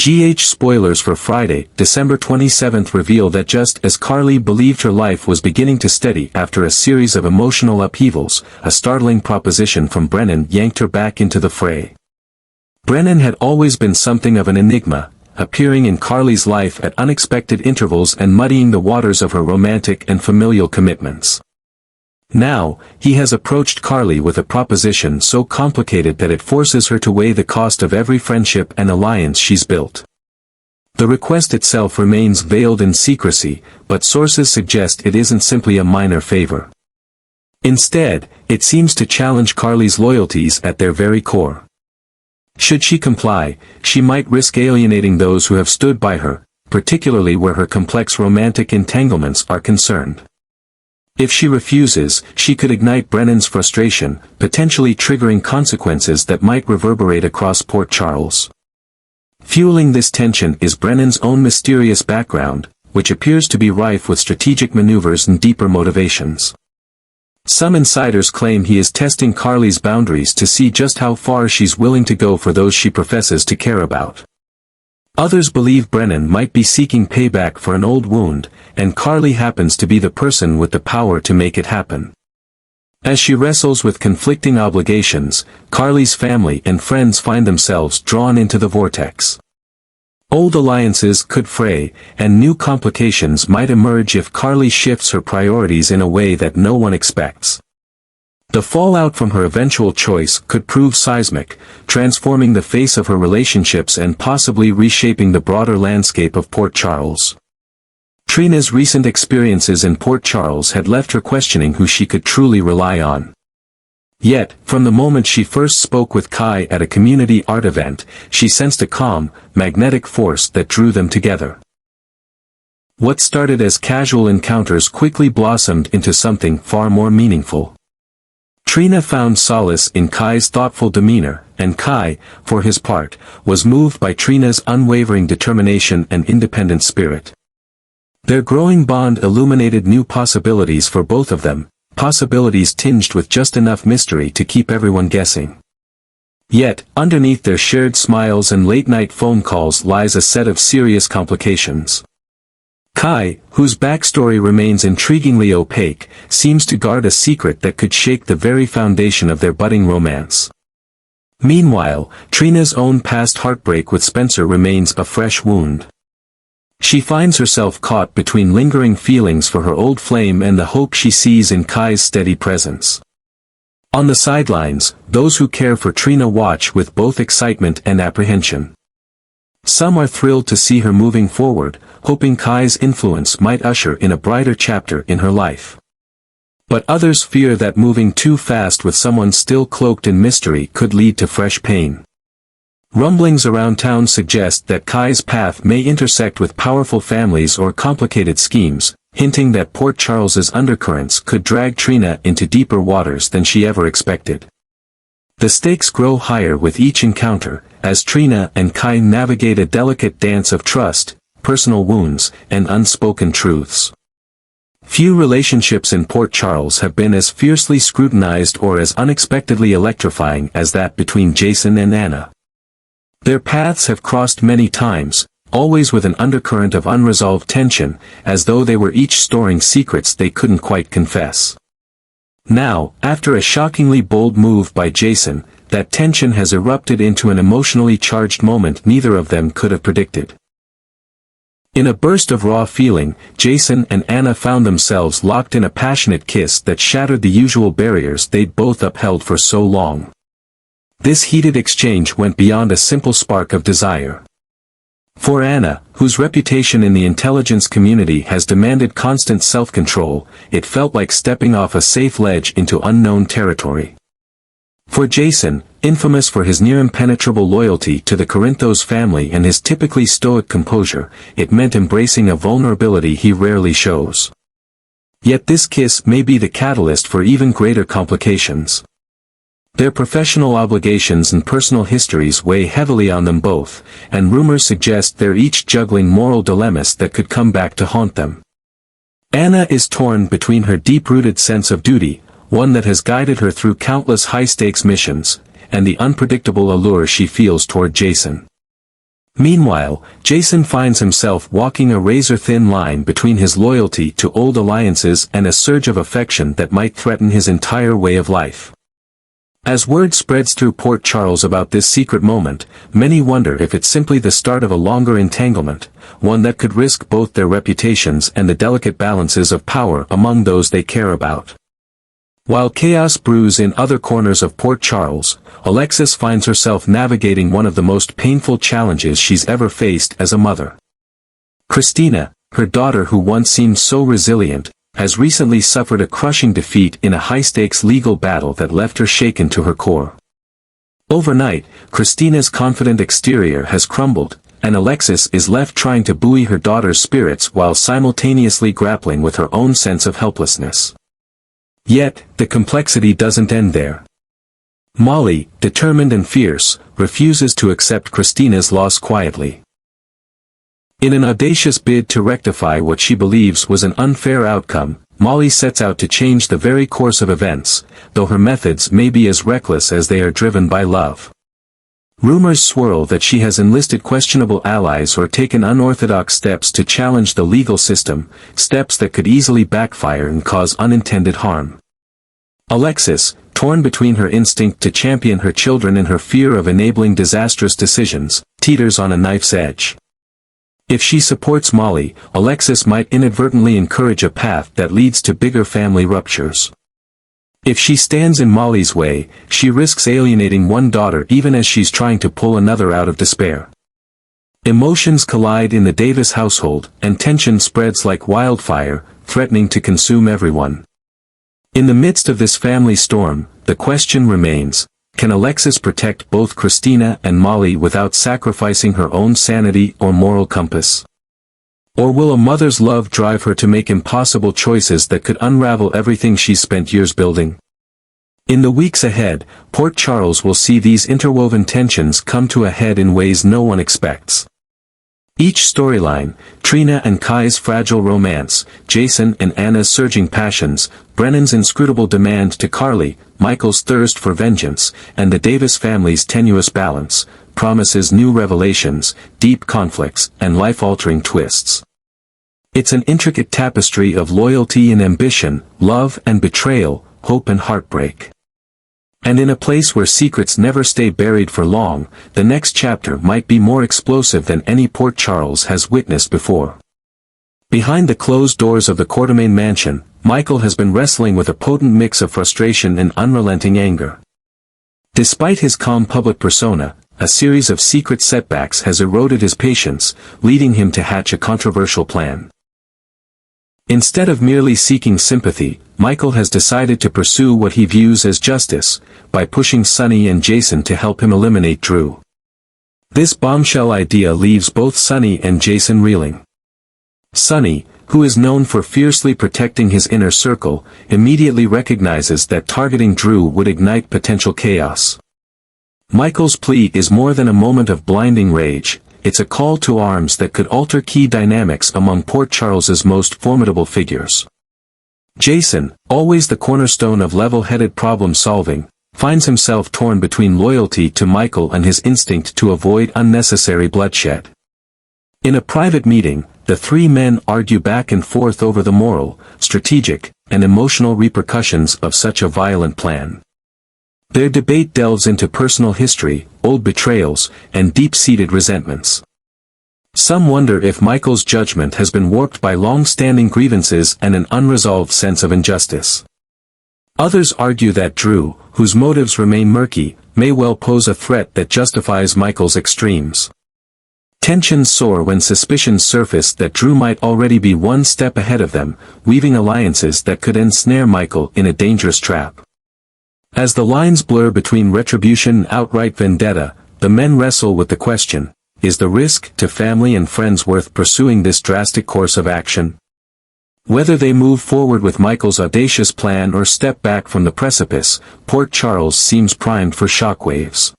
Spoilers for Friday, December 27th reveal that just as Carly believed her life was beginning to steady after a series of emotional upheavals, a startling proposition from Brennan yanked her back into the fray. Brennan had always been something of an enigma, appearing in Carly's life at unexpected intervals and muddying the waters of her romantic and familial commitments. Now, he has approached Carly with a proposition so complicated that it forces her to weigh the cost of every friendship and alliance she's built. The request itself remains veiled in secrecy, but sources suggest it isn't simply a minor favor. Instead, it seems to challenge Carly's loyalties at their very core. Should she comply, she might risk alienating those who have stood by her, particularly where her complex romantic entanglements are concerned. If she refuses, she could ignite Brennan's frustration, potentially triggering consequences that might reverberate across Port Charles. Fueling this tension is Brennan's own mysterious background, which appears to be rife with strategic maneuvers and deeper motivations. Some insiders claim he is testing Carly's boundaries to see just how far she's willing to go for those she professes to care about. Others believe Brennan might be seeking payback for an old wound, and Carly happens to be the person with the power to make it happen. As she wrestles with conflicting obligations, Carly's family and friends find themselves drawn into the vortex. Old alliances could fray, and new complications might emerge if Carly shifts her priorities in a way that no one expects. The fallout from her eventual choice could prove seismic, transforming the face of her relationships and possibly reshaping the broader landscape of Port Charles. Trina's recent experiences in Port Charles had left her questioning who she could truly rely on. Yet, from the moment she first spoke with Kai at a community art event, she sensed a calm, magnetic force that drew them together. What started as casual encounters quickly blossomed into something far more meaningful. Trina found solace in Kai's thoughtful demeanor, and Kai, for his part, was moved by Trina's unwavering determination and independent spirit. Their growing bond illuminated new possibilities for both of them, possibilities tinged with just enough mystery to keep everyone guessing. Yet, underneath their shared smiles and late-night phone calls lies a set of serious complications. Kai, whose backstory remains intriguingly opaque, seems to guard a secret that could shake the very foundation of their budding romance. Meanwhile, Trina's own past heartbreak with Spencer remains a fresh wound. She finds herself caught between lingering feelings for her old flame and the hope she sees in Kai's steady presence. On the sidelines, those who care for Trina watch with both excitement and apprehension. Some are thrilled to see her moving forward, hoping Kai's influence might usher in a brighter chapter in her life. But others fear that moving too fast with someone still cloaked in mystery could lead to fresh pain. Rumblings around town suggest that Kai's path may intersect with powerful families or complicated schemes, hinting that Port Charles's undercurrents could drag Trina into deeper waters than she ever expected. The stakes grow higher with each encounter, as Trina and Kai navigate a delicate dance of trust, personal wounds, and unspoken truths. Few relationships in Port Charles have been as fiercely scrutinized or as unexpectedly electrifying as that between Jason and Anna. Their paths have crossed many times, always with an undercurrent of unresolved tension, as though they were each storing secrets they couldn't quite confess. Now, after a shockingly bold move by Jason, that tension has erupted into an emotionally charged moment neither of them could have predicted. In a burst of raw feeling, Jason and Anna found themselves locked in a passionate kiss that shattered the usual barriers they'd both upheld for so long. This heated exchange went beyond a simple spark of desire. For Anna, whose reputation in the intelligence community has demanded constant self-control, it felt like stepping off a safe ledge into unknown territory. For Jason, infamous for his near-impenetrable loyalty to the Corinthos family and his typically stoic composure, it meant embracing a vulnerability he rarely shows. Yet this kiss may be the catalyst for even greater complications. Their professional obligations and personal histories weigh heavily on them both, and rumors suggest they're each juggling moral dilemmas that could come back to haunt them. Anna is torn between her deep-rooted sense of duty, one that has guided her through countless high-stakes missions, and the unpredictable allure she feels toward Jason. Meanwhile, Jason finds himself walking a razor-thin line between his loyalty to old alliances and a surge of affection that might threaten his entire way of life. As word spreads through Port Charles about this secret moment, many wonder if it's simply the start of a longer entanglement, one that could risk both their reputations and the delicate balances of power among those they care about. While chaos brews in other corners of Port Charles, Alexis finds herself navigating one of the most painful challenges she's ever faced as a mother. Christina, her daughter who once seemed so resilient, has recently suffered a crushing defeat in a high-stakes legal battle that left her shaken to her core. Overnight, Christina's confident exterior has crumbled, and Alexis is left trying to buoy her daughter's spirits while simultaneously grappling with her own sense of helplessness. Yet, the complexity doesn't end there. Molly, determined and fierce, refuses to accept Christina's loss quietly. In an audacious bid to rectify what she believes was an unfair outcome, Molly sets out to change the very course of events, though her methods may be as reckless as they are driven by love. Rumors swirl that she has enlisted questionable allies or taken unorthodox steps to challenge the legal system, steps that could easily backfire and cause unintended harm. Alexis, torn between her instinct to champion her children and her fear of enabling disastrous decisions, teeters on a knife's edge. If she supports Molly, Alexis might inadvertently encourage a path that leads to bigger family ruptures. If she stands in Molly's way, she risks alienating one daughter even as she's trying to pull another out of despair. Emotions collide in the Davis household, and tension spreads like wildfire, threatening to consume everyone. In the midst of this family storm, the question remains, can Alexis protect both Christina and Molly without sacrificing her own sanity or moral compass? Or will a mother's love drive her to make impossible choices that could unravel everything she's spent years building? In the weeks ahead, Port Charles will see these interwoven tensions come to a head in ways no one expects. Each storyline, Trina and Kai's fragile romance, Jason and Anna's surging passions, Brennan's inscrutable demand to Carly, Michael's thirst for vengeance, and the Davis family's tenuous balance, promises new revelations, deep conflicts, and life-altering twists. It's an intricate tapestry of loyalty and ambition, love and betrayal, hope and heartbreak. And in a place where secrets never stay buried for long, the next chapter might be more explosive than any Port Charles has witnessed before. Behind the closed doors of the Quartermaine mansion, Michael has been wrestling with a potent mix of frustration and unrelenting anger. Despite his calm public persona, a series of secret setbacks has eroded his patience, leading him to hatch a controversial plan. Instead of merely seeking sympathy, Michael has decided to pursue what he views as justice, by pushing Sonny and Jason to help him eliminate Drew. This bombshell idea leaves both Sonny and Jason reeling. Sonny, who is known for fiercely protecting his inner circle, immediately recognizes that targeting Drew would ignite potential chaos. Michael's plea is more than a moment of blinding rage, it's a call to arms that could alter key dynamics among Port Charles's most formidable figures. Jason, always the cornerstone of level-headed problem-solving, finds himself torn between loyalty to Michael and his instinct to avoid unnecessary bloodshed. In a private meeting, the three men argue back and forth over the moral, strategic, and emotional repercussions of such a violent plan. Their debate delves into personal history, old betrayals, and deep-seated resentments. Some wonder if Michael's judgment has been warped by long-standing grievances and an unresolved sense of injustice. Others argue that Drew, whose motives remain murky, may well pose a threat that justifies Michael's extremes. Tensions soar when suspicions surface that Drew might already be one step ahead of them, weaving alliances that could ensnare Michael in a dangerous trap. As the lines blur between retribution and outright vendetta, the men wrestle with the question, is the risk to family and friends worth pursuing this drastic course of action? Whether they move forward with Michael's audacious plan or step back from the precipice, Port Charles seems primed for shockwaves.